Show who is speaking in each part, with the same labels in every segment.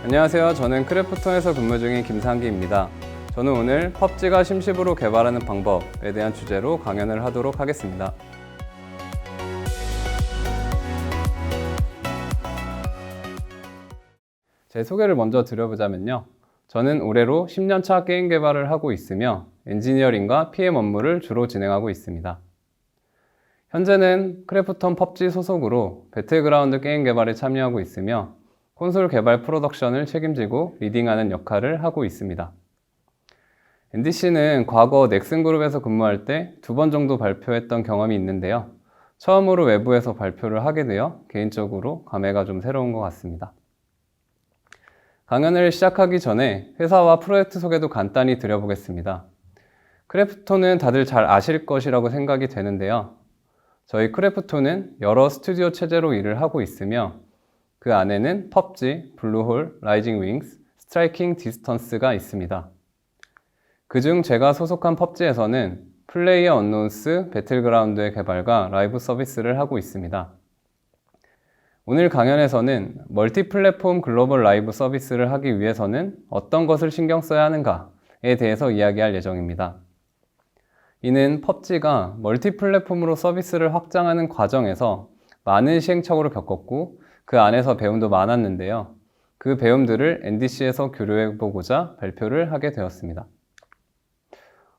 Speaker 1: 안녕하세요. 저는 크래프톤에서 근무 중인 김상기입니다. 저는 오늘 펍지가 심십으로 개발하는 방법에 대한 주제로 강연을 하도록 하겠습니다. 제 소개를 먼저 드려보자면요. 저는 올해로 10년차 게임 개발을 하고 있으며 엔지니어링과 PM 업무를 주로 진행하고 있습니다. 현재는 크래프톤 펍지 소속으로 배틀그라운드 게임 개발에 참여하고 있으며 콘솔 개발 프로덕션을 책임지고 리딩하는 역할을 하고 있습니다. NDC는 과거 넥슨그룹에서 근무할 때 2번 정도 발표했던 경험이 있는데요. 처음으로 외부에서 발표를 하게 되어 개인적으로 감회가 좀 새로운 것 같습니다. 강연을 시작하기 전에 회사와 프로젝트 소개도 간단히 드려보겠습니다. 크래프톤은 다들 잘 아실 것이라고 생각이 되는데요. 저희 크래프톤은 여러 스튜디오 체제로 일을 하고 있으며 그 안에는 펍지, 블루홀, 라이징 윙스, 스트라이킹 디스턴스가 있습니다. 그중 제가 소속한 펍지에서는 플레이어 언노운스 배틀그라운드의 개발과 라이브 서비스를 하고 있습니다. 오늘 강연에서는 멀티 플랫폼 글로벌 라이브 서비스를 하기 위해서는 어떤 것을 신경 써야 하는가에 대해서 이야기할 예정입니다. 이는 펍지가 멀티 플랫폼으로 서비스를 확장하는 과정에서 많은 시행착오를 겪었고 그 안에서 배움도 많았는데요. 그 배움들을 NDC에서 교류해보고자 발표를 하게 되었습니다.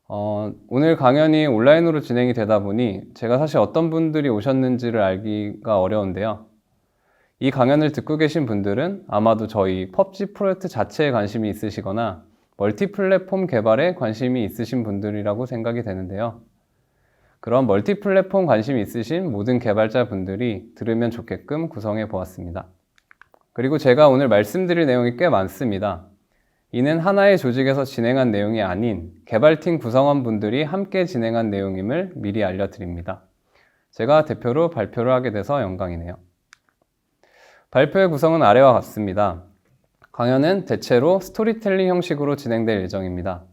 Speaker 1: 오늘 강연이 온라인으로 진행이 되다 보니 제가 사실 어떤 분들이 오셨는지를 알기가 어려운데요. 이 강연을 듣고 계신 분들은 아마도 저희 펍지 프로젝트 자체에 관심이 있으시거나 멀티 플랫폼 개발에 관심이 있으신 분들이라고 생각이 되는데요. 그런 멀티 플랫폼 관심이 있으신 모든 개발자분들이 들으면 좋게끔 구성해 보았습니다. 그리고 제가 오늘 말씀드릴 내용이 꽤 많습니다. 이는 하나의 조직에서 진행한 내용이 아닌 개발팀 구성원분들이 함께 진행한 내용임을 미리 알려드립니다. 제가 대표로 발표를 하게 돼서 영광이네요. 발표의 구성은 아래와 같습니다. 강연은 대체로 스토리텔링 형식으로 진행될 예정입니다.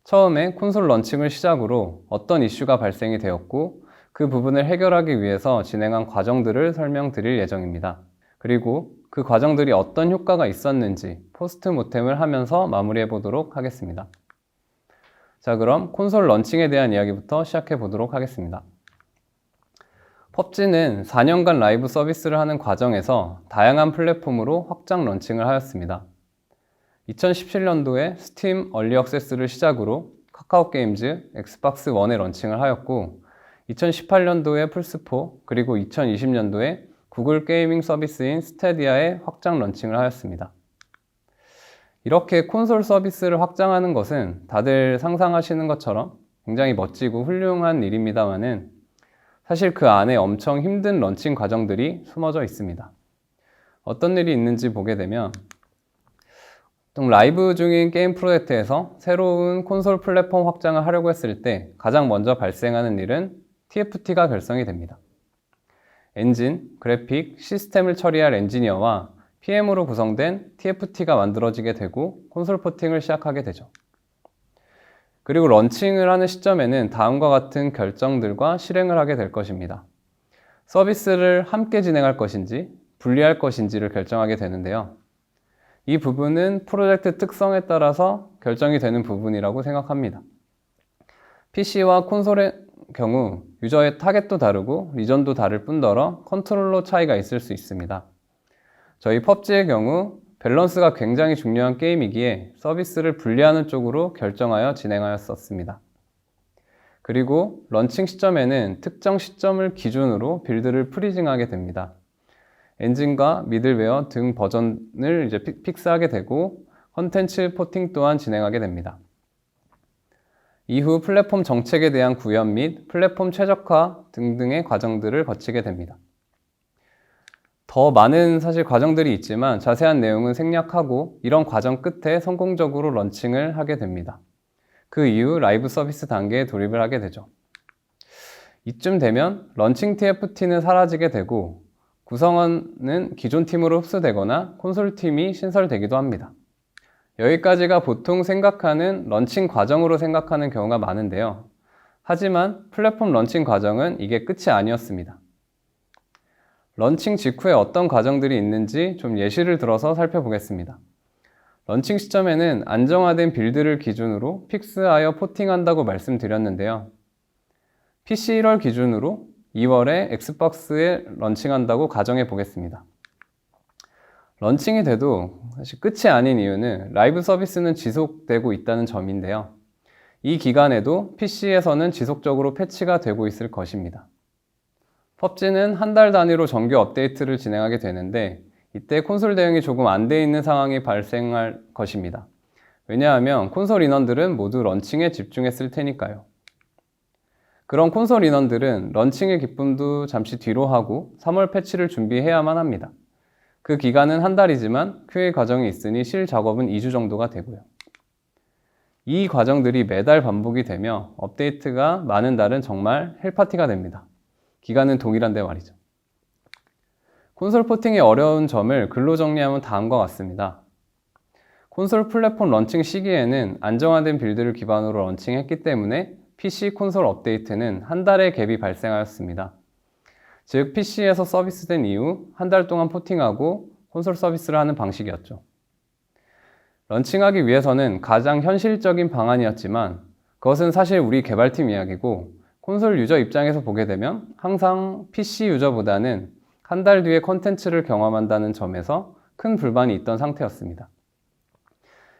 Speaker 1: 처음에 콘솔 런칭을 시작으로 어떤 이슈가 발생이 되었고 그 부분을 해결하기 위해서 진행한 과정들을 설명드릴 예정입니다. 그리고 그 과정들이 어떤 효과가 있었는지 포스트모템을 하면서 마무리해 보도록 하겠습니다. 자, 그럼 콘솔 런칭에 대한 이야기부터 시작해 보도록 하겠습니다. 펍지는 4년간 라이브 서비스를 하는 과정에서 다양한 플랫폼으로 확장 런칭을 하였습니다. 2017년도에 스팀 얼리 액세스를 시작으로 카카오 게임즈, 엑스박스 1에 런칭을 하였고 2018년도에 플스4 그리고 2020년도에 구글 게이밍 서비스인 스테디아에 확장 런칭을 하였습니다. 이렇게 콘솔 서비스를 확장하는 것은 다들 상상하시는 것처럼 굉장히 멋지고 훌륭한 일입니다만은 사실 그 안에 엄청 힘든 런칭 과정들이 숨어져 있습니다. 어떤 일이 있는지 보게 되면 라이브 중인 게임 프로젝트에서 새로운 콘솔 플랫폼 확장을 하려고 했을 때 가장 먼저 발생하는 일은 TFT가 결성이 됩니다. 엔진, 그래픽, 시스템을 처리할 엔지니어와 PM으로 구성된 TFT가 만들어지게 되고 콘솔 포팅을 시작하게 되죠. 그리고 런칭을 하는 시점에는 다음과 같은 결정들과 실행을 하게 될 것입니다. 서비스를 함께 진행할 것인지 분리할 것인지를 결정하게 되는데요. 이 부분은 프로젝트 특성에 따라서 결정이 되는 부분이라고 생각합니다. PC와 콘솔의 경우 유저의 타겟도 다르고 리전도 다를 뿐더러 컨트롤러 차이가 있을 수 있습니다. 저희 펍지의 경우 밸런스가 굉장히 중요한 게임이기에 서비스를 분리하는 쪽으로 결정하여 진행하였었습니다. 그리고 런칭 시점에는 특정 시점을 기준으로 빌드를 프리징하게 됩니다. 엔진과 미들웨어 등 버전을 픽스하게 되고 컨텐츠 포팅 또한 진행하게 됩니다. 이후 플랫폼 정책에 대한 구현 및 플랫폼 최적화 등등의 과정들을 거치게 됩니다. 더 많은 사실 과정들이 있지만 자세한 내용은 생략하고 이런 과정 끝에 성공적으로 런칭을 하게 됩니다. 그 이후 라이브 서비스 단계에 돌입을 하게 되죠. 이쯤 되면 런칭 TFT는 사라지게 되고 구성원은 기존 팀으로 흡수되거나 콘솔 팀이 신설되기도 합니다. 여기까지가 보통 생각하는 런칭 과정으로 생각하는 경우가 많은데요. 하지만 플랫폼 런칭 과정은 이게 끝이 아니었습니다. 런칭 직후에 어떤 과정들이 있는지 좀 예시를 들어서 살펴보겠습니다. 런칭 시점에는 안정화된 빌드를 기준으로 픽스하여 포팅한다고 말씀드렸는데요. PC 1월 기준으로 2월에 엑스박스에 런칭한다고 가정해 보겠습니다. 런칭이 돼도 사실 끝이 아닌 이유는 라이브 서비스는 지속되고 있다는 점인데요. 이 기간에도 PC에서는 지속적으로 패치가 되고 있을 것입니다. PUBG는 한 달 단위로 정규 업데이트를 진행하게 되는데 이때 콘솔 대응이 조금 안 돼 있는 상황이 발생할 것입니다. 왜냐하면 콘솔 인원들은 모두 런칭에 집중했을 테니까요. 그런 콘솔 인원들은 런칭의 기쁨도 잠시 뒤로 하고 3월 패치를 준비해야만 합니다. 그 기간은 한 달이지만 QA 과정이 있으니 실 작업은 2주 정도가 되고요. 이 과정들이 매달 반복이 되며 업데이트가 많은 달은 정말 헬파티가 됩니다. 기간은 동일한데 말이죠. 콘솔 포팅의 어려운 점을 글로 정리하면 다음과 같습니다. 콘솔 플랫폼 런칭 시기에는 안정화된 빌드를 기반으로 런칭했기 때문에 PC 콘솔 업데이트는 한 달의 갭이 발생하였습니다. 즉 PC에서 서비스된 이후 한 달 동안 포팅하고 콘솔 서비스를 하는 방식이었죠. 런칭하기 위해서는 가장 현실적인 방안이었지만 그것은 사실 우리 개발팀 이야기고 콘솔 유저 입장에서 보게 되면 항상 PC 유저보다는 한 달 뒤에 컨텐츠를 경험한다는 점에서 큰 불만이 있던 상태였습니다.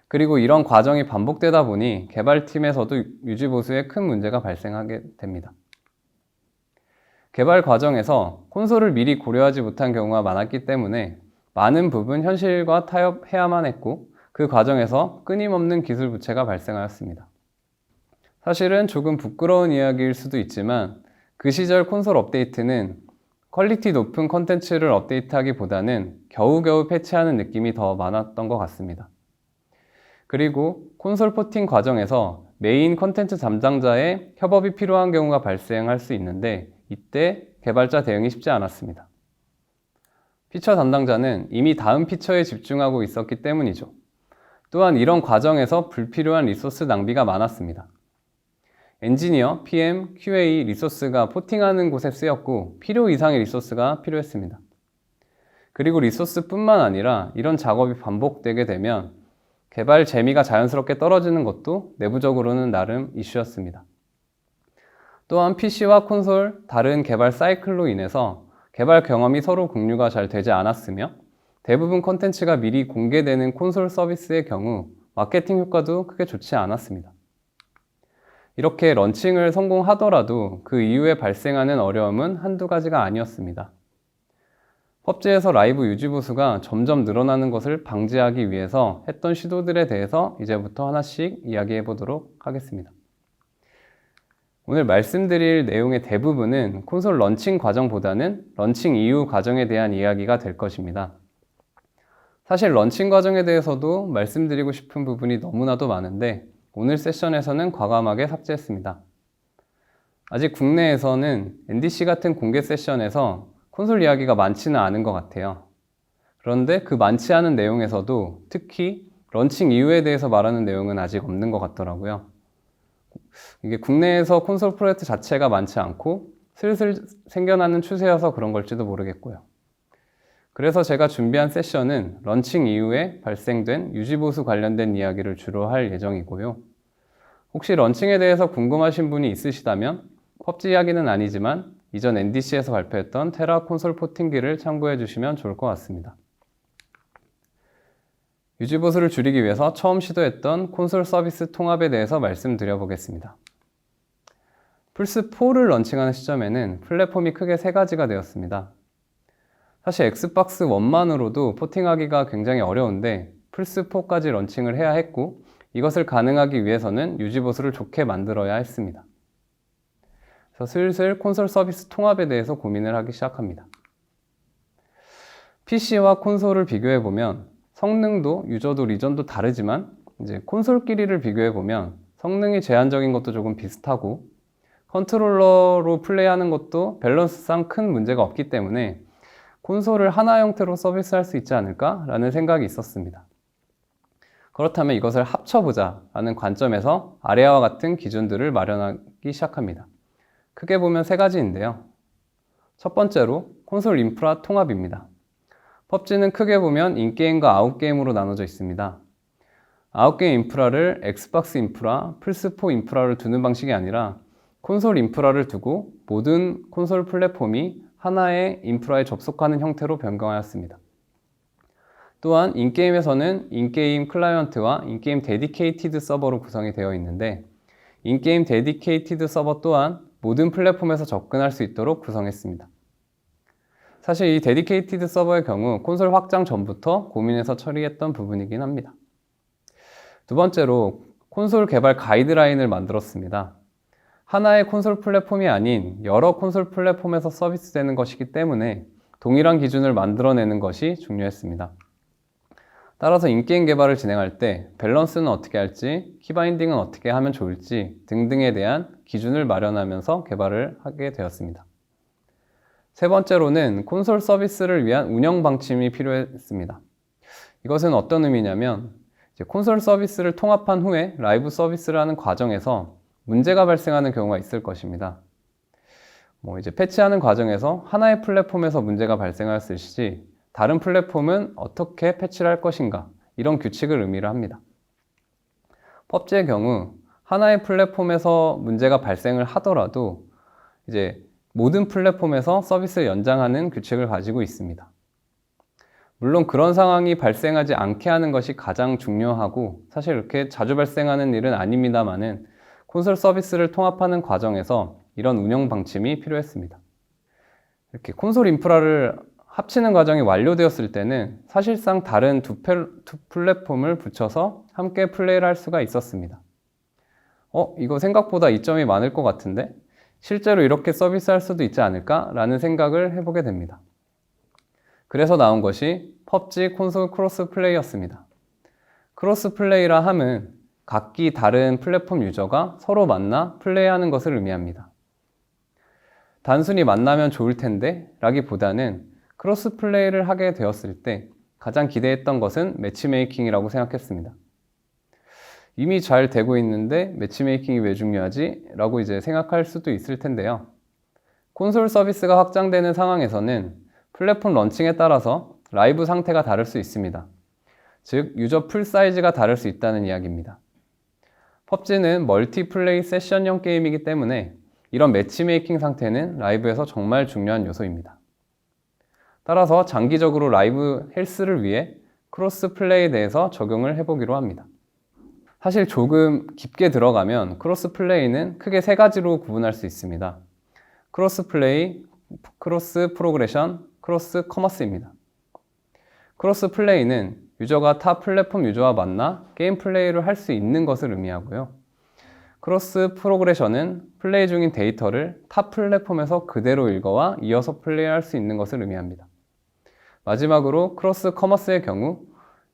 Speaker 1: 그리고 이런 과정이 반복되다 보니 개발팀에서도 유지 보수에 큰 문제가 발생하게 됩니다. 개발 과정에서 콘솔을 미리 고려하지 못한 경우가 많았기 때문에 많은 부분 현실과 타협해야만 했고 그 과정에서 끊임없는 기술 부채가 발생하였습니다. 사실은 조금 부끄러운 이야기일 수도 있지만 그 시절 콘솔 업데이트는 퀄리티 높은 컨텐츠를 업데이트하기보다는 겨우겨우 패치하는 느낌이 더 많았던 것 같습니다. 그리고 콘솔 포팅 과정에서 메인 컨텐츠 담당자의 협업이 필요한 경우가 발생할 수 있는데 이때 개발자 대응이 쉽지 않았습니다. 피처 담당자는 이미 다음 피처에 집중하고 있었기 때문이죠. 또한 이런 과정에서 불필요한 리소스 낭비가 많았습니다. 엔지니어, PM, QA 리소스가 포팅하는 곳에 쓰였고 필요 이상의 리소스가 필요했습니다. 그리고 리소스뿐만 아니라 이런 작업이 반복되게 되면 개발 재미가 자연스럽게 떨어지는 것도 내부적으로는 나름 이슈였습니다. 또한 PC와 콘솔 다른 개발 사이클로 인해서 개발 경험이 서로 공유가 잘 되지 않았으며 대부분 콘텐츠가 미리 공개되는 콘솔 서비스의 경우 마케팅 효과도 크게 좋지 않았습니다. 이렇게 런칭을 성공하더라도 그 이후에 발생하는 어려움은 한두 가지가 아니었습니다. PUBG에서 라이브 유지 보수가 점점 늘어나는 것을 방지하기 위해서 했던 시도들에 대해서 이제부터 하나씩 이야기해 보도록 하겠습니다. 오늘 말씀드릴 내용의 대부분은 콘솔 런칭 과정보다는 런칭 이후 과정에 대한 이야기가 될 것입니다. 사실 런칭 과정에 대해서도 말씀드리고 싶은 부분이 너무나도 많은데 오늘 세션에서는 과감하게 삭제했습니다. 아직 국내에서는 NDC 같은 공개 세션에서 콘솔 이야기가 많지는 않은 것 같아요. 그런데 그 많지 않은 내용에서도 특히 런칭 이후에 대해서 말하는 내용은 아직 없는 것 같더라고요. 이게 국내에서 콘솔 프로젝트 자체가 많지 않고 슬슬 생겨나는 추세여서 그런 걸지도 모르겠고요. 그래서 제가 준비한 세션은 런칭 이후에 발생된 유지보수 관련된 이야기를 주로 할 예정이고요. 혹시 런칭에 대해서 궁금하신 분이 있으시다면 PUBG 이야기는 아니지만 이전 NDC에서 발표했던 테라 콘솔 포팅기를 참고해 주시면 좋을 것 같습니다. 유지보수를 줄이기 위해서 처음 시도했던 콘솔 서비스 통합에 대해서 말씀드려 보겠습니다. 플스4를 런칭하는 시점에는 플랫폼이 크게 세 가지가 되었습니다. 사실 엑스박스 1만으로도 포팅하기가 굉장히 어려운데 플스4까지 런칭을 해야 했고 이것을 가능하기 위해서는 유지보수를 좋게 만들어야 했습니다. 그래서 슬슬 콘솔 서비스 통합에 대해서 고민을 하기 시작합니다. PC와 콘솔을 비교해보면 성능도 유저도 리전도 다르지만 이제 콘솔끼리를 비교해보면 성능이 제한적인 것도 조금 비슷하고 컨트롤러로 플레이하는 것도 밸런스상 큰 문제가 없기 때문에 콘솔을 하나 형태로 서비스할 수 있지 않을까 라는 생각이 있었습니다. 그렇다면 이것을 합쳐보자 라는 관점에서 아래와 같은 기준들을 마련하기 시작합니다. 크게 보면 세 가지인데요. 첫 번째로 콘솔 인프라 통합입니다. PUBG는 크게 보면 인게임과 아웃게임으로 나눠져 있습니다. 아웃게임 인프라를 엑스박스 인프라, 플스4 인프라를 두는 방식이 아니라 콘솔 인프라를 두고 모든 콘솔 플랫폼이 하나의 인프라에 접속하는 형태로 변경하였습니다. 또한 인게임에서는 인게임 클라이언트와 인게임 데디케이티드 서버로 구성이 되어 있는데 인게임 데디케이티드 서버 또한 모든 플랫폼에서 접근할 수 있도록 구성했습니다. 사실 이 데디케이티드 서버의 경우 콘솔 확장 전부터 고민해서 처리했던 부분이긴 합니다. 두 번째로 콘솔 개발 가이드라인을 만들었습니다. 하나의 콘솔 플랫폼이 아닌 여러 콘솔 플랫폼에서 서비스되는 것이기 때문에 동일한 기준을 만들어내는 것이 중요했습니다. 따라서 인게임 개발을 진행할 때 밸런스는 어떻게 할지, 키바인딩은 어떻게 하면 좋을지 등등에 대한 기준을 마련하면서 개발을 하게 되었습니다. 세 번째로는 콘솔 서비스를 위한 운영 방침이 필요했습니다. 이것은 어떤 의미냐면 콘솔 서비스를 통합한 후에 라이브 서비스를 하는 과정에서 문제가 발생하는 경우가 있을 것입니다. 패치하는 과정에서 하나의 플랫폼에서 문제가 발생하였을 시 다른 플랫폼은 어떻게 패치를 할 것인가 이런 규칙을 의미를 합니다. PUBG의 경우 하나의 플랫폼에서 문제가 발생을 하더라도 모든 플랫폼에서 서비스를 연장하는 규칙을 가지고 있습니다. 물론 그런 상황이 발생하지 않게 하는 것이 가장 중요하고 사실 이렇게 자주 발생하는 일은 아닙니다만은 콘솔 서비스를 통합하는 과정에서 이런 운영 방침이 필요했습니다. 이렇게 콘솔 인프라를 합치는 과정이 완료되었을 때는 사실상 다른 두 플랫폼을 붙여서 함께 플레이를 할 수가 있었습니다. 이거 생각보다 이점이 많을 것 같은데 실제로 이렇게 서비스할 수도 있지 않을까? 라는 생각을 해보게 됩니다. 그래서 나온 것이 PUBG 콘솔 크로스 플레이였습니다. 크로스 플레이라 함은 각기 다른 플랫폼 유저가 서로 만나 플레이하는 것을 의미합니다. 단순히 만나면 좋을 텐데 라기보다는 크로스 플레이를 하게 되었을 때 가장 기대했던 것은 매치메이킹이라고 생각했습니다. 이미 잘 되고 있는데 매치메이킹이 왜 중요하지? 라고 생각할 수도 있을 텐데요. 콘솔 서비스가 확장되는 상황에서는 플랫폼 런칭에 따라서 라이브 상태가 다를 수 있습니다. 즉, 유저 풀 사이즈가 다를 수 있다는 이야기입니다. PUBG는 멀티플레이 세션형 게임이기 때문에 이런 매치메이킹 상태는 라이브에서 정말 중요한 요소입니다. 따라서 장기적으로 라이브 헬스를 위해 크로스 플레이에 대해서 적용을 해보기로 합니다. 사실 조금 깊게 들어가면 크로스 플레이는 크게 세 가지로 구분할 수 있습니다. 크로스 플레이, 크로스 프로그레션, 크로스 커머스입니다. 크로스 플레이는 유저가 타 플랫폼 유저와 만나 게임 플레이를 할 수 있는 것을 의미하고요. 크로스 프로그레션은 플레이 중인 데이터를 타 플랫폼에서 그대로 읽어와 이어서 플레이할 수 있는 것을 의미합니다. 마지막으로 크로스 커머스의 경우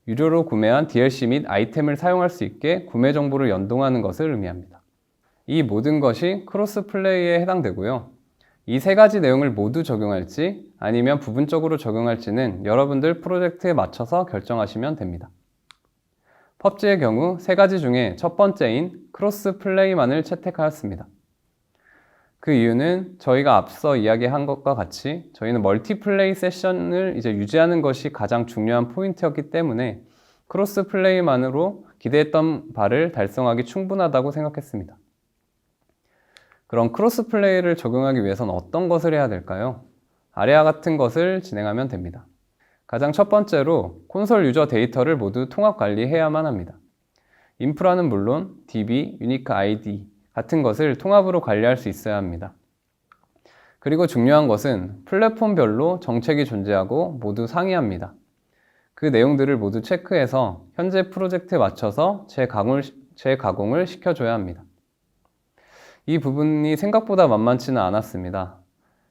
Speaker 1: 유료로 구매한 DLC 및 아이템을 사용할 수 있게 구매 정보를 연동하는 것을 의미합니다. 이 모든 것이 크로스 플레이에 해당되고요. 이 세 가지 내용을 모두 적용할지 아니면 부분적으로 적용할지는 여러분들 프로젝트에 맞춰서 결정하시면 됩니다. PUBG의 경우 세 가지 중에 첫 번째인 크로스 플레이만을 채택하였습니다. 그 이유는 저희가 앞서 이야기한 것과 같이 저희는 멀티플레이 세션을 유지하는 것이 가장 중요한 포인트였기 때문에 크로스 플레이만으로 기대했던 바를 달성하기 충분하다고 생각했습니다. 그럼 크로스 플레이를 적용하기 위해서는 어떤 것을 해야 될까요? 아래와 같은 것을 진행하면 됩니다. 가장 첫 번째로 콘솔 유저 데이터를 모두 통합 관리해야만 합니다. 인프라는 물론 DB, 유니크 ID 같은 것을 통합으로 관리할 수 있어야 합니다. 그리고 중요한 것은 플랫폼별로 정책이 존재하고 모두 상이합니다. 그 내용들을 모두 체크해서 현재 프로젝트에 맞춰서 재가공을 시켜줘야 합니다. 이 부분이 생각보다 만만치는 않았습니다.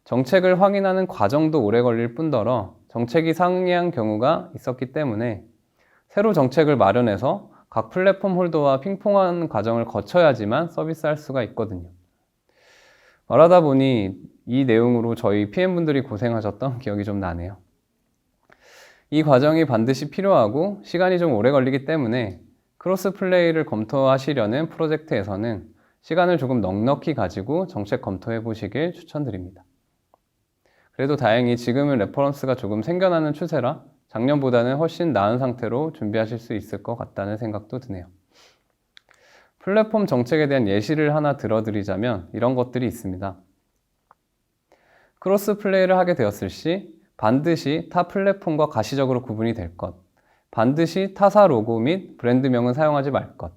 Speaker 1: 정책을 확인하는 과정도 오래 걸릴 뿐더러 정책이 상이한 경우가 있었기 때문에 새로 정책을 마련해서 각 플랫폼 홀더와 핑퐁하는 과정을 거쳐야지만 서비스할 수가 있거든요. 말하다 보니 이 내용으로 저희 PM분들이 고생하셨던 기억이 좀 나네요. 이 과정이 반드시 필요하고 시간이 좀 오래 걸리기 때문에 크로스 플레이를 검토하시려는 프로젝트에서는 시간을 조금 넉넉히 가지고 정책 검토해 보시길 추천드립니다. 그래도 다행히 지금은 레퍼런스가 조금 생겨나는 추세라 작년보다는 훨씬 나은 상태로 준비하실 수 있을 것 같다는 생각도 드네요. 플랫폼 정책에 대한 예시를 하나 들어드리자면 이런 것들이 있습니다. 크로스 플레이를 하게 되었을 시 반드시 타 플랫폼과 가시적으로 구분이 될 것, 반드시 타사 로고 및 브랜드명은 사용하지 말 것,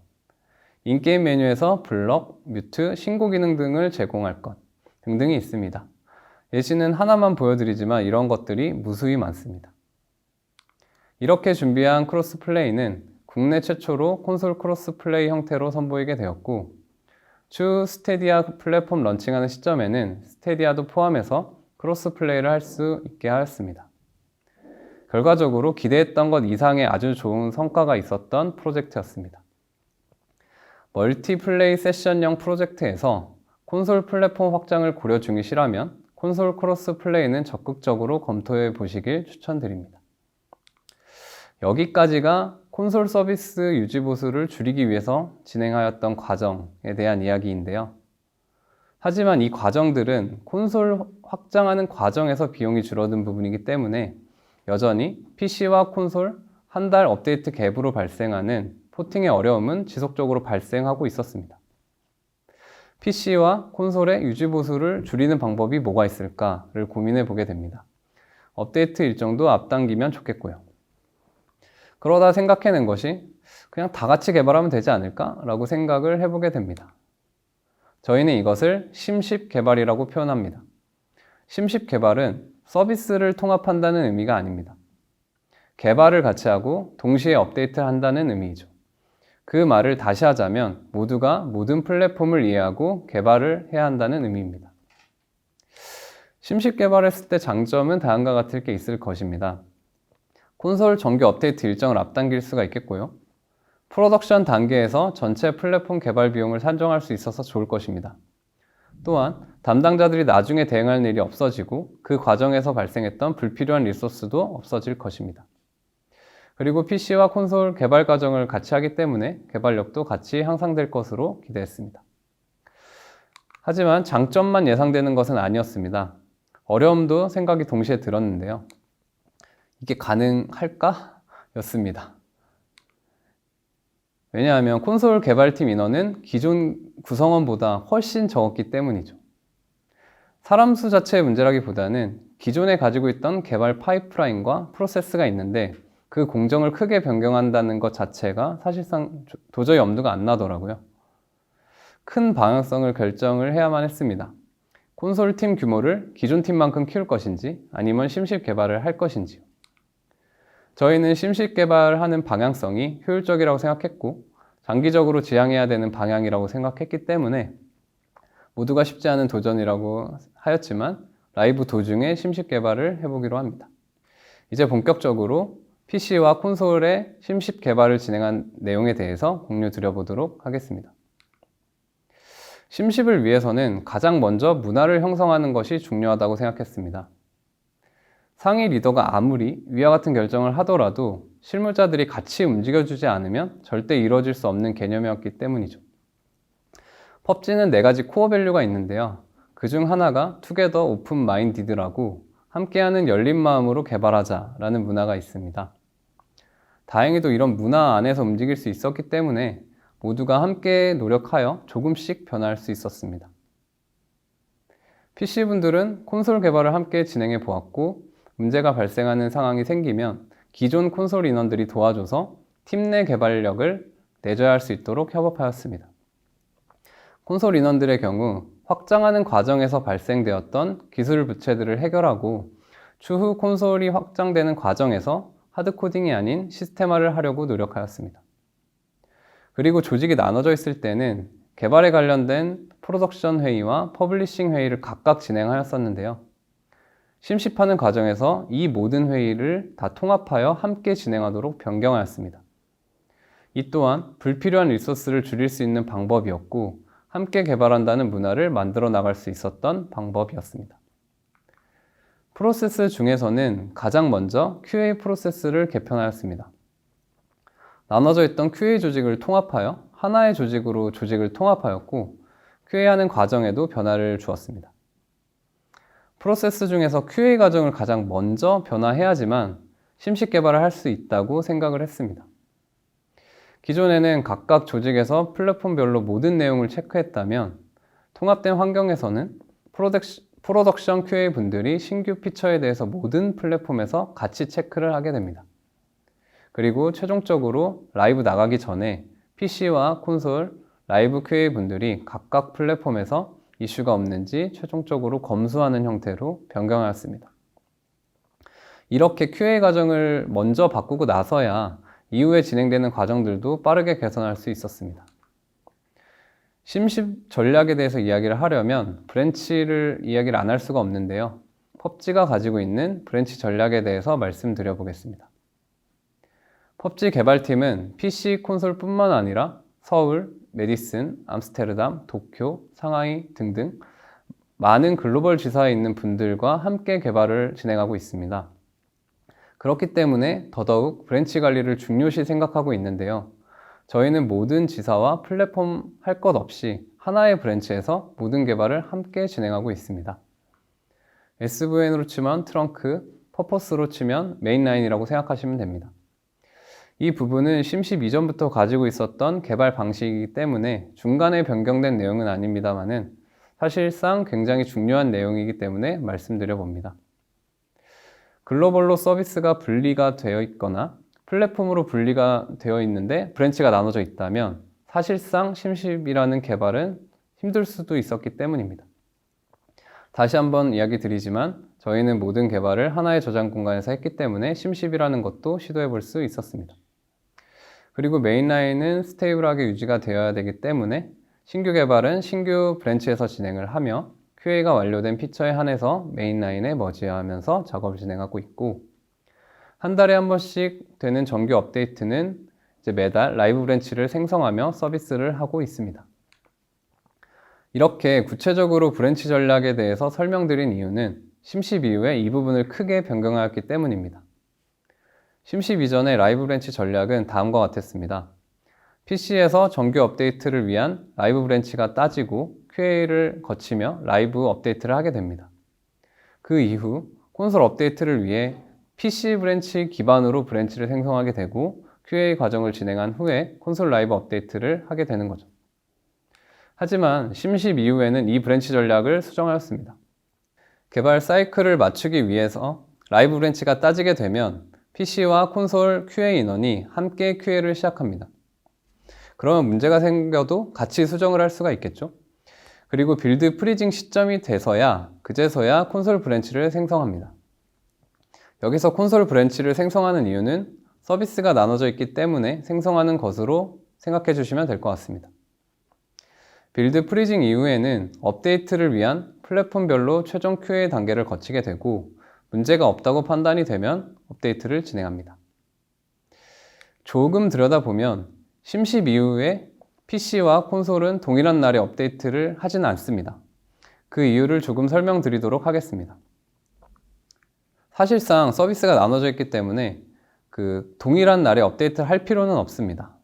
Speaker 1: 인게임 메뉴에서 블럭, 뮤트, 신고 기능 등을 제공할 것 등등이 있습니다. 예시는 하나만 보여드리지만 이런 것들이 무수히 많습니다. 이렇게 준비한 크로스 플레이는 국내 최초로 콘솔 크로스 플레이 형태로 선보이게 되었고, 추후 스테디아 플랫폼 런칭하는 시점에는 스테디아도 포함해서 크로스 플레이를 할 수 있게 하였습니다. 결과적으로 기대했던 것 이상의 아주 좋은 성과가 있었던 프로젝트였습니다. 멀티플레이 세션형 프로젝트에서 콘솔 플랫폼 확장을 고려 중이시라면 콘솔 크로스 플레이는 적극적으로 검토해 보시길 추천드립니다. 여기까지가 콘솔 서비스 유지 보수를 줄이기 위해서 진행하였던 과정에 대한 이야기인데요. 하지만 이 과정들은 콘솔 확장하는 과정에서 비용이 줄어든 부분이기 때문에 여전히 PC와 콘솔 한 달 업데이트 갭으로 발생하는 포팅의 어려움은 지속적으로 발생하고 있었습니다. PC와 콘솔의 유지 보수를 줄이는 방법이 뭐가 있을까를 고민해 보게 됩니다. 업데이트 일정도 앞당기면 좋겠고요. 그러다 생각해낸 것이 그냥 다 같이 개발하면 되지 않을까라고 생각을 해보게 됩니다. 저희는 이것을 심십 개발이라고 표현합니다. 심십 개발은 서비스를 통합한다는 의미가 아닙니다. 개발을 같이 하고 동시에 업데이트를 한다는 의미이죠. 그 말을 다시 하자면 모두가 모든 플랫폼을 이해하고 개발을 해야 한다는 의미입니다. 심십 개발했을 때 장점은 다음과 같을 게 있을 것입니다. 콘솔 정규 업데이트 일정을 앞당길 수가 있겠고요. 프로덕션 단계에서 전체 플랫폼 개발 비용을 산정할 수 있어서 좋을 것입니다. 또한 담당자들이 나중에 대응할 일이 없어지고 그 과정에서 발생했던 불필요한 리소스도 없어질 것입니다. 그리고 PC와 콘솔 개발 과정을 같이 하기 때문에 개발력도 같이 향상될 것으로 기대했습니다. 하지만 장점만 예상되는 것은 아니었습니다. 어려움도 생각이 동시에 들었는데요. 이게 가능할까? 였습니다. 왜냐하면 콘솔 개발팀 인원은 기존 구성원보다 훨씬 적었기 때문이죠. 사람 수 자체의 문제라기보다는 기존에 가지고 있던 개발 파이프라인과 프로세스가 있는데 그 공정을 크게 변경한다는 것 자체가 사실상 도저히 엄두가 안 나더라고요. 큰 방향성을 결정을 해야만 했습니다. 콘솔 팀 규모를 기존 팀만큼 키울 것인지 아니면 심식 개발을 할 것인지요. 저희는 심식 개발하는 방향성이 효율적이라고 생각했고 장기적으로 지향해야 되는 방향이라고 생각했기 때문에 모두가 쉽지 않은 도전이라고 하였지만 라이브 도중에 심식 개발을 해보기로 합니다. 이제 본격적으로 PC와 콘솔의 심식 개발을 진행한 내용에 대해서 공유 드려보도록 하겠습니다. 심식을 위해서는 가장 먼저 문화를 형성하는 것이 중요하다고 생각했습니다. 상위 리더가 아무리 위와 같은 결정을 하더라도 실무자들이 같이 움직여주지 않으면 절대 이루어질 수 없는 개념이었기 때문이죠. 펍지는 4가지 코어 밸류가 있는데요. 그중 하나가 Together Open Minded라고 함께하는 열린 마음으로 개발하자라는 문화가 있습니다. 다행히도 이런 문화 안에서 움직일 수 있었기 때문에 모두가 함께 노력하여 조금씩 변화할 수 있었습니다. PC분들은 콘솔 개발을 함께 진행해 보았고 문제가 발생하는 상황이 생기면 기존 콘솔 인원들이 도와줘서 팀 내 개발력을 내줘야 할 수 있도록 협업하였습니다. 콘솔 인원들의 경우 확장하는 과정에서 발생되었던 기술 부채들을 해결하고 추후 콘솔이 확장되는 과정에서 하드코딩이 아닌 시스템화를 하려고 노력하였습니다. 그리고 조직이 나눠져 있을 때는 개발에 관련된 프로덕션 회의와 퍼블리싱 회의를 각각 진행하였었는데요. 심십하는 과정에서 이 모든 회의를 다 통합하여 함께 진행하도록 변경하였습니다. 이 또한 불필요한 리소스를 줄일 수 있는 방법이었고 함께 개발한다는 문화를 만들어 나갈 수 있었던 방법이었습니다. 프로세스 중에서는 가장 먼저 QA 프로세스를 개편하였습니다. 나눠져 있던 QA 조직을 통합하여 하나의 조직으로 조직을 통합하였고 QA하는 과정에도 변화를 주었습니다. 프로세스 중에서 QA 과정을 가장 먼저 변화해야지만 심식 개발을 할 수 있다고 생각을 했습니다. 기존에는 각각 조직에서 플랫폼별로 모든 내용을 체크했다면 통합된 환경에서는 프로덕션 QA 분들이 신규 피처에 대해서 모든 플랫폼에서 같이 체크를 하게 됩니다. 그리고 최종적으로 라이브 나가기 전에 PC와 콘솔, 라이브 QA 분들이 각각 플랫폼에서 이슈가 없는지 최종적으로 검수하는 형태로 변경하였습니다. 이렇게 QA 과정을 먼저 바꾸고 나서야 이후에 진행되는 과정들도 빠르게 개선할 수 있었습니다. 심식 전략에 대해서 이야기를 하려면 브랜치를 이야기를 안 할 수가 없는데요. 펍지가 가지고 있는 브랜치 전략에 대해서 말씀드려 보겠습니다. 펍지 개발팀은 PC 콘솔뿐만 아니라 서울, 메디슨, 암스테르담, 도쿄, 상하이 등등 많은 글로벌 지사에 있는 분들과 함께 개발을 진행하고 있습니다. 그렇기 때문에 더더욱 브랜치 관리를 중요시 생각하고 있는데요. 저희는 모든 지사와 플랫폼 할 것 없이 하나의 브랜치에서 모든 개발을 함께 진행하고 있습니다. SVN으로 치면 트렁크, 퍼포스로 치면 메인라인이라고 생각하시면 됩니다. 이 부분은 심식 이전부터 가지고 있었던 개발 방식이기 때문에 중간에 변경된 내용은 아닙니다만은 사실상 굉장히 중요한 내용이기 때문에 말씀드려 봅니다. 글로벌로 서비스가 분리가 되어 있거나 플랫폼으로 분리가 되어 있는데 브랜치가 나눠져 있다면 사실상 심식이라는 개발은 힘들 수도 있었기 때문입니다. 다시 한번 이야기 드리지만 저희는 모든 개발을 하나의 저장 공간에서 했기 때문에 심식이라는 것도 시도해 볼 수 있었습니다. 그리고 메인라인은 스테이블하게 유지가 되어야 되기 때문에 신규 개발은 신규 브랜치에서 진행을 하며 QA가 완료된 피처에 한해서 메인라인에 머지하면서 작업을 진행하고 있고 한 달에 한 번씩 되는 정규 업데이트는 이제 매달 라이브 브랜치를 생성하며 서비스를 하고 있습니다. 이렇게 구체적으로 브랜치 전략에 대해서 설명드린 이유는 심식 이후에 이 부분을 크게 변경하였기 때문입니다. 심식 이전의 라이브 브랜치 전략은 다음과 같았습니다. PC에서 정규 업데이트를 위한 라이브 브랜치가 따지고 QA를 거치며 라이브 업데이트를 하게 됩니다. 그 이후 콘솔 업데이트를 위해 PC 브랜치 기반으로 브랜치를 생성하게 되고 QA 과정을 진행한 후에 콘솔 라이브 업데이트를 하게 되는 거죠. 하지만 심식 이후에는 이 브랜치 전략을 수정하였습니다. 개발 사이클을 맞추기 위해서 라이브 브랜치가 따지게 되면 PC와 콘솔 QA 인원이 함께 QA를 시작합니다. 그러면 문제가 생겨도 같이 수정을 할 수가 있겠죠. 그리고 빌드 프리징 시점이 돼서야 그제서야 콘솔 브랜치를 생성합니다. 여기서 콘솔 브랜치를 생성하는 이유는 서비스가 나눠져 있기 때문에 생성하는 것으로 생각해 주시면 될 것 같습니다. 빌드 프리징 이후에는 업데이트를 위한 플랫폼별로 최종 QA 단계를 거치게 되고 문제가 없다고 판단이 되면 업데이트를 진행합니다. 조금 들여다보면 심식 이후에 PC와 콘솔은 동일한 날에 업데이트를 하지는 않습니다. 그 이유를 조금 설명드리도록 하겠습니다. 사실상 서비스가 나눠져 있기 때문에 동일한 날에 업데이트를 할 필요는 없습니다.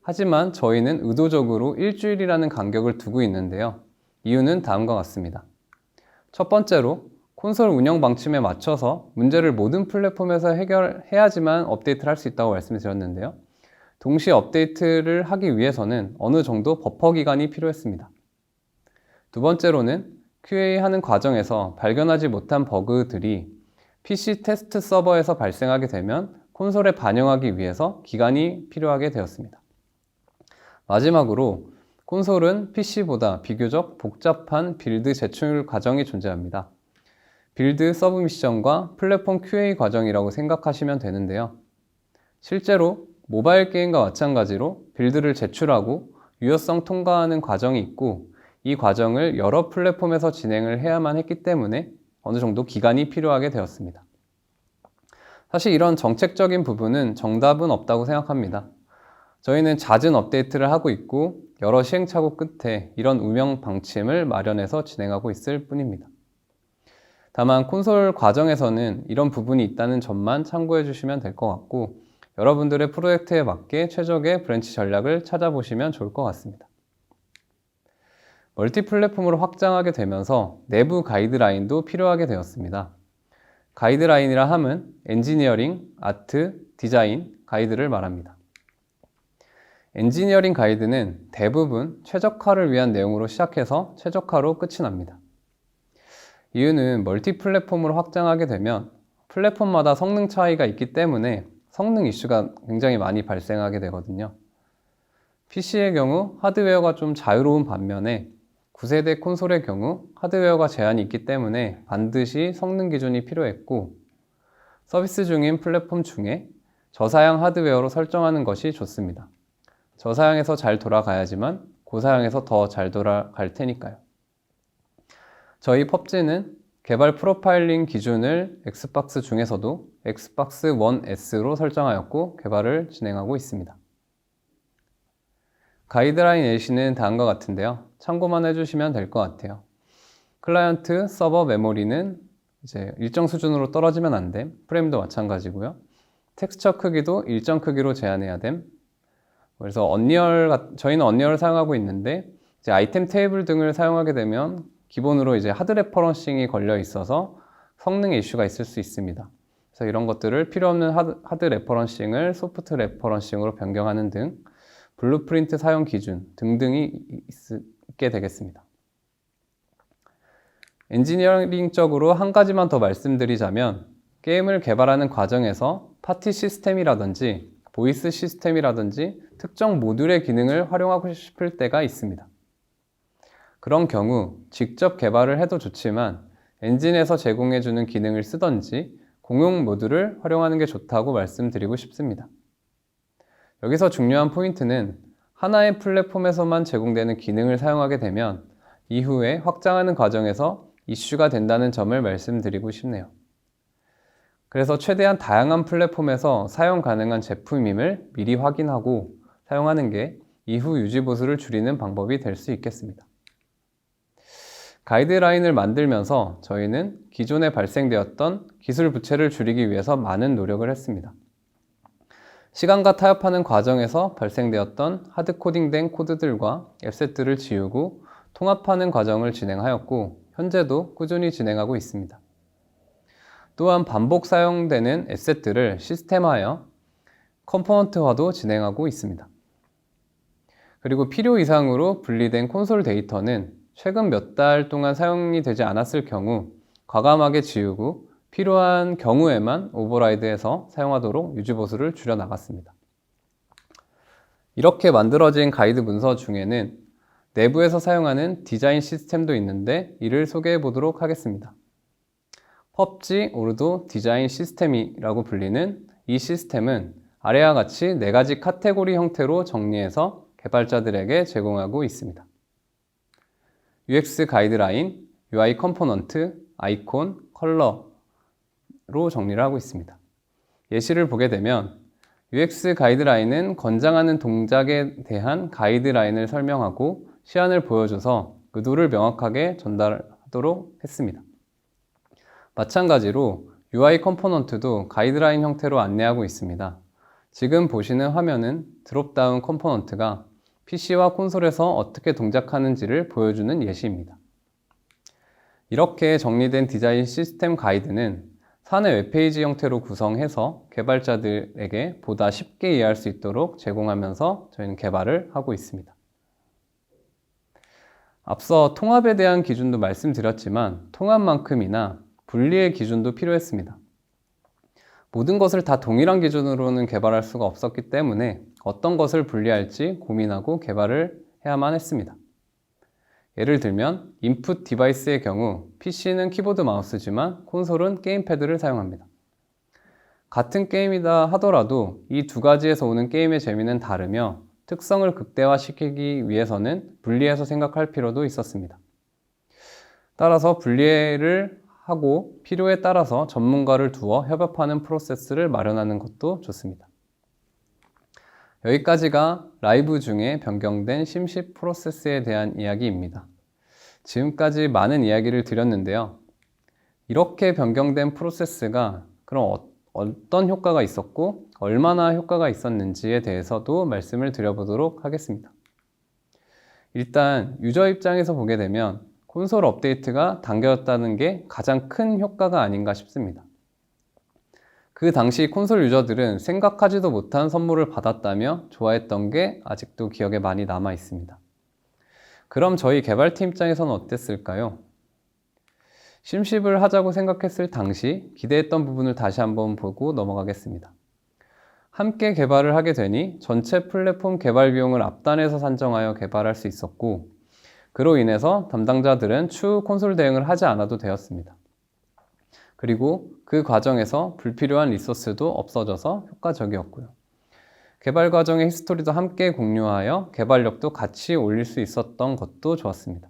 Speaker 1: 하지만 저희는 의도적으로 일주일이라는 간격을 두고 있는데요. 이유는 다음과 같습니다. 첫 번째로 콘솔 운영 방침에 맞춰서 문제를 모든 플랫폼에서 해결해야지만 업데이트를 할 수 있다고 말씀드렸는데요. 동시에 업데이트를 하기 위해서는 어느 정도 버퍼 기간이 필요했습니다. 두 번째로는 QA하는 과정에서 발견하지 못한 버그들이 PC 테스트 서버에서 발생하게 되면 콘솔에 반영하기 위해서 기간이 필요하게 되었습니다. 마지막으로 콘솔은 PC보다 비교적 복잡한 빌드 제출 과정이 존재합니다. 빌드 서브미션과 플랫폼 QA 과정이라고 생각하시면 되는데요. 실제로 모바일 게임과 마찬가지로 빌드를 제출하고 유효성 통과하는 과정이 있고 이 과정을 여러 플랫폼에서 진행을 해야만 했기 때문에 어느 정도 기간이 필요하게 되었습니다. 사실 이런 정책적인 부분은 정답은 없다고 생각합니다. 저희는 잦은 업데이트를 하고 있고 여러 시행착오 끝에 이런 운영 방침을 마련해서 진행하고 있을 뿐입니다. 다만 콘솔 과정에서는 이런 부분이 있다는 점만 참고해 주시면 될 것 같고 여러분들의 프로젝트에 맞게 최적의 브랜치 전략을 찾아보시면 좋을 것 같습니다. 멀티 플랫폼으로 확장하게 되면서 내부 가이드라인도 필요하게 되었습니다. 가이드라인이라 함은 엔지니어링, 아트, 디자인, 가이드를 말합니다. 엔지니어링 가이드는 대부분 최적화를 위한 내용으로 시작해서 최적화로 끝이 납니다. 이유는 멀티 플랫폼으로 확장하게 되면 플랫폼마다 성능 차이가 있기 때문에 성능 이슈가 굉장히 많이 발생하게 되거든요. PC의 경우 하드웨어가 좀 자유로운 반면에 9세대 콘솔의 경우 하드웨어가 제한이 있기 때문에 반드시 성능 기준이 필요했고, 서비스 중인 플랫폼 중에 저사양 하드웨어로 설정하는 것이 좋습니다. 저사양에서 잘 돌아가야지만 고사양에서 더 잘 돌아갈 테니까요. 저희 펍지는 개발 프로파일링 기준을 엑스박스 중에서도 엑스박스 1S로 설정하였고 개발을 진행하고 있습니다. 가이드라인 예시는 다음과 같은데요. 참고만 해주시면 될 것 같아요. 클라이언트 서버 메모리는 이제 일정 수준으로 떨어지면 안 됨. 프레임도 마찬가지고요. 텍스처 크기도 일정 크기로 제한해야 됨. 그래서 저희는 언리얼을 사용하고 있는데 이제 아이템 테이블 등을 사용하게 되면 기본으로 이제 하드 레퍼런싱이 걸려 있어서 성능의 이슈가 있을 수 있습니다. 그래서 이런 것들을 필요 없는 하드 레퍼런싱을 소프트 레퍼런싱으로 변경하는 등 블루프린트 사용 기준 등등이 있게 되겠습니다. 엔지니어링적으로 한 가지만 더 말씀드리자면 게임을 개발하는 과정에서 파티 시스템이라든지 보이스 시스템이라든지 특정 모듈의 기능을 활용하고 싶을 때가 있습니다. 그런 경우 직접 개발을 해도 좋지만 엔진에서 제공해주는 기능을 쓰던지 공용 모듈을 활용하는 게 좋다고 말씀드리고 싶습니다. 여기서 중요한 포인트는 하나의 플랫폼에서만 제공되는 기능을 사용하게 되면 이후에 확장하는 과정에서 이슈가 된다는 점을 말씀드리고 싶네요. 그래서 최대한 다양한 플랫폼에서 사용 가능한 제품임을 미리 확인하고 사용하는 게 이후 유지 보수를 줄이는 방법이 될 수 있겠습니다. 가이드라인을 만들면서 저희는 기존에 발생되었던 기술 부채를 줄이기 위해서 많은 노력을 했습니다. 시간과 타협하는 과정에서 발생되었던 하드코딩된 코드들과 앱셋들을 지우고 통합하는 과정을 진행하였고 현재도 꾸준히 진행하고 있습니다. 또한 반복 사용되는 앱셋들을 시스템화하여 컴포넌트화도 진행하고 있습니다. 그리고 필요 이상으로 분리된 콘솔 데이터는 최근 몇 달 동안 사용이 되지 않았을 경우 과감하게 지우고 필요한 경우에만 오버라이드해서 사용하도록 유지보수를 줄여나갔습니다. 이렇게 만들어진 가이드 문서 중에는 내부에서 사용하는 디자인 시스템도 있는데 이를 소개해 보도록 하겠습니다. 펍지 오르도 디자인 시스템이라고 불리는 이 시스템은 아래와 같이 4가지 카테고리 형태로 정리해서 개발자들에게 제공하고 있습니다. UX 가이드라인, UI 컴포넌트, 아이콘, 컬러로 정리를 하고 있습니다. 예시를 보게 되면 UX 가이드라인은 권장하는 동작에 대한 가이드라인을 설명하고 시안을 보여줘서 의도를 명확하게 전달하도록 했습니다. 마찬가지로 UI 컴포넌트도 가이드라인 형태로 안내하고 있습니다. 지금 보시는 화면은 드롭다운 컴포넌트가 PC와 콘솔에서 어떻게 동작하는지를 보여주는 예시입니다. 이렇게 정리된 디자인 시스템 가이드는 사내 웹페이지 형태로 구성해서 개발자들에게 보다 쉽게 이해할 수 있도록 제공하면서 저희는 개발을 하고 있습니다. 앞서 통합에 대한 기준도 말씀드렸지만 통합만큼이나 분리의 기준도 필요했습니다. 모든 것을 다 동일한 기준으로는 개발할 수가 없었기 때문에 어떤 것을 분리할지 고민하고 개발을 해야만 했습니다. 예를 들면 인풋 디바이스의 경우 PC는 키보드 마우스지만 콘솔은 게임패드를 사용합니다. 같은 게임이다 하더라도 이 두 가지에서 오는 게임의 재미는 다르며 특성을 극대화시키기 위해서는 분리해서 생각할 필요도 있었습니다. 따라서 분리를 하고 필요에 따라서 전문가를 두어 협업하는 프로세스를 마련하는 것도 좋습니다. 여기까지가 라이브 중에 변경된 심시 프로세스에 대한 이야기입니다. 지금까지 많은 이야기를 드렸는데요. 이렇게 변경된 프로세스가 그럼 어떤 효과가 있었고 얼마나 효과가 있었는지에 대해서도 말씀을 드려보도록 하겠습니다. 일단 유저 입장에서 보게 되면 콘솔 업데이트가 당겨졌다는 게 가장 큰 효과가 아닌가 싶습니다. 그 당시 콘솔 유저들은 생각하지도 못한 선물을 받았다며 좋아했던 게 아직도 기억에 많이 남아 있습니다. 그럼 저희 개발팀 입장에서는 어땠을까요? 심십을 하자고 생각했을 당시 기대했던 부분을 다시 한번 보고 넘어가겠습니다. 함께 개발을 하게 되니 전체 플랫폼 개발 비용을 앞단에서 산정하여 개발할 수 있었고, 그로 인해서 담당자들은 추후 콘솔 대응을 하지 않아도 되었습니다. 그리고 그 과정에서 불필요한 리소스도 없어져서 효과적이었고요. 개발 과정의 히스토리도 함께 공유하여 개발력도 같이 올릴 수 있었던 것도 좋았습니다.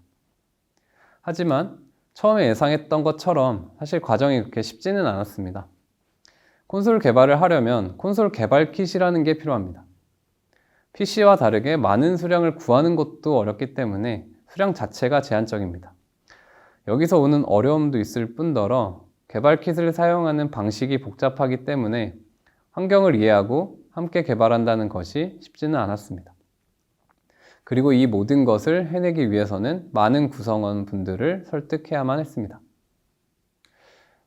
Speaker 1: 하지만 처음에 예상했던 것처럼 사실 과정이 그렇게 쉽지는 않았습니다. 콘솔 개발을 하려면 콘솔 개발 킷이라는 게 필요합니다. PC와 다르게 많은 수량을 구하는 것도 어렵기 때문에 수량 자체가 제한적입니다. 여기서 오는 어려움도 있을 뿐더러 개발 킷을 사용하는 방식이 복잡하기 때문에 환경을 이해하고 함께 개발한다는 것이 쉽지는 않았습니다. 그리고 이 모든 것을 해내기 위해서는 많은 구성원 분들을 설득해야만 했습니다.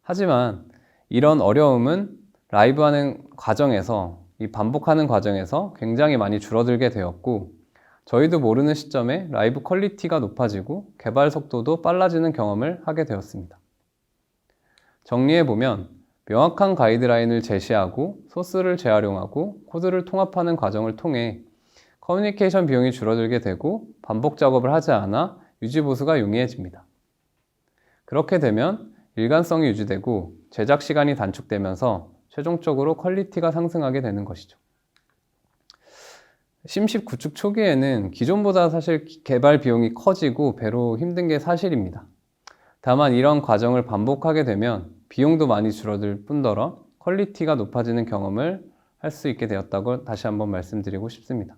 Speaker 1: 하지만 이런 어려움은 라이브 하는 과정에서, 이 반복하는 과정에서 굉장히 많이 줄어들게 되었고, 저희도 모르는 시점에 라이브 퀄리티가 높아지고 개발 속도도 빨라지는 경험을 하게 되었습니다. 정리해보면 명확한 가이드라인을 제시하고 소스를 재활용하고 코드를 통합하는 과정을 통해 커뮤니케이션 비용이 줄어들게 되고 반복 작업을 하지 않아 유지 보수가 용이해집니다. 그렇게 되면 일관성이 유지되고 제작 시간이 단축되면서 최종적으로 퀄리티가 상승하게 되는 것이죠. 심십 구축 초기에는 기존보다 사실 개발 비용이 커지고 배로 힘든 게 사실입니다. 다만 이런 과정을 반복하게 되면 비용도 많이 줄어들 뿐더러 퀄리티가 높아지는 경험을 할 수 있게 되었다고 다시 한번 말씀드리고 싶습니다.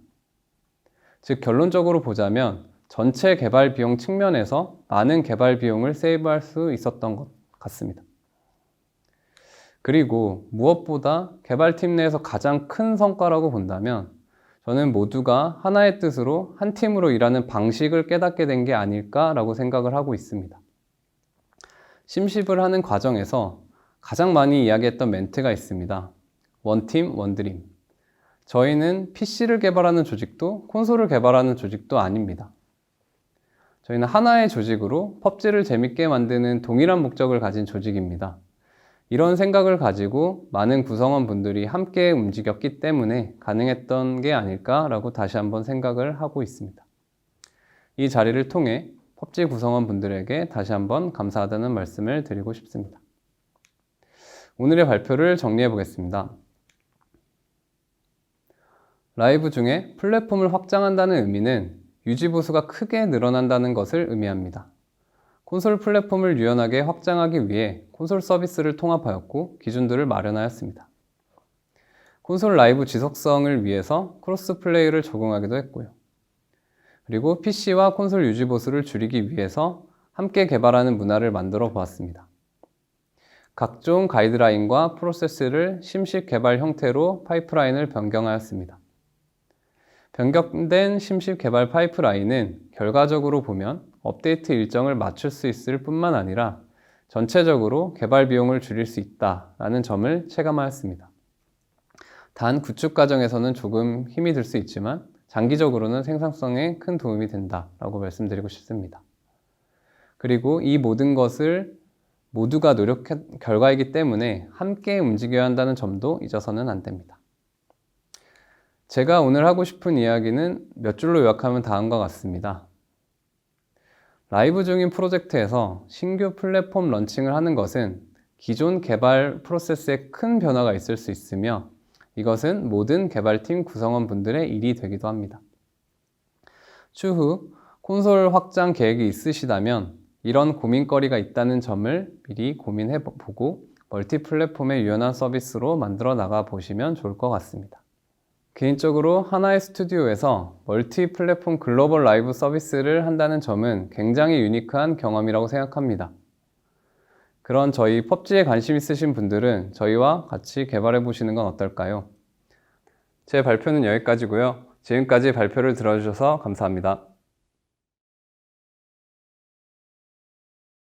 Speaker 1: 즉 결론적으로 보자면 전체 개발 비용 측면에서 많은 개발 비용을 세이브할 수 있었던 것 같습니다. 그리고 무엇보다 개발팀 내에서 가장 큰 성과라고 본다면 저는 모두가 하나의 뜻으로 한 팀으로 일하는 방식을 깨닫게 된 게 아닐까라고 생각을 하고 있습니다. 심십을 하는 과정에서 가장 많이 이야기했던 멘트가 있습니다. 원팀, 원드림. 저희는 PC를 개발하는 조직도 콘솔을 개발하는 조직도 아닙니다. 저희는 하나의 조직으로 펍지를 재밌게 만드는 동일한 목적을 가진 조직입니다. 이런 생각을 가지고 많은 구성원분들이 함께 움직였기 때문에 가능했던 게 아닐까라고 다시 한번 생각을 하고 있습니다. 이 자리를 통해 펍지 구성원분들에게 다시 한번 감사하다는 말씀을 드리고 싶습니다. 오늘의 발표를 정리해 보겠습니다. 라이브 중에 플랫폼을 확장한다는 의미는 유지 보수가 크게 늘어난다는 것을 의미합니다. 콘솔 플랫폼을 유연하게 확장하기 위해 콘솔 서비스를 통합하였고 기준들을 마련하였습니다. 콘솔 라이브 지속성을 위해서 크로스 플레이를 적용하기도 했고요. 그리고 PC와 콘솔 유지 보수를 줄이기 위해서 함께 개발하는 문화를 만들어 보았습니다. 각종 가이드라인과 프로세스를 심식 개발 형태로 파이프라인을 변경하였습니다. 변경된 심식 개발 파이프라인은 결과적으로 보면 업데이트 일정을 맞출 수 있을 뿐만 아니라 전체적으로 개발 비용을 줄일 수 있다는 점을 체감하였습니다. 단 구축 과정에서는 조금 힘이 들 수 있지만 장기적으로는 생산성에 큰 도움이 된다라고 말씀드리고 싶습니다. 그리고 이 모든 것을 모두가 노력한 결과이기 때문에 함께 움직여야 한다는 점도 잊어서는 안 됩니다. 제가 오늘 하고 싶은 이야기는 몇 줄로 요약하면 다음과 같습니다. 라이브 중인 프로젝트에서 신규 플랫폼 런칭을 하는 것은 기존 개발 프로세스에 큰 변화가 있을 수 있으며 이것은 모든 개발팀 구성원분들의 일이 되기도 합니다. 추후 콘솔 확장 계획이 있으시다면 이런 고민거리가 있다는 점을 미리 고민해보고 멀티 플랫폼의 유연한 서비스로 만들어 나가 보시면 좋을 것 같습니다. 개인적으로 하나의 스튜디오에서 멀티 플랫폼 글로벌 라이브 서비스를 한다는 점은 굉장히 유니크한 경험이라고 생각합니다. 그런 저희 펍지에 관심 있으신 분들은 저희와 같이 개발해 보시는 건 어떨까요? 제 발표는 여기까지고요. 지금까지 발표를 들어주셔서 감사합니다.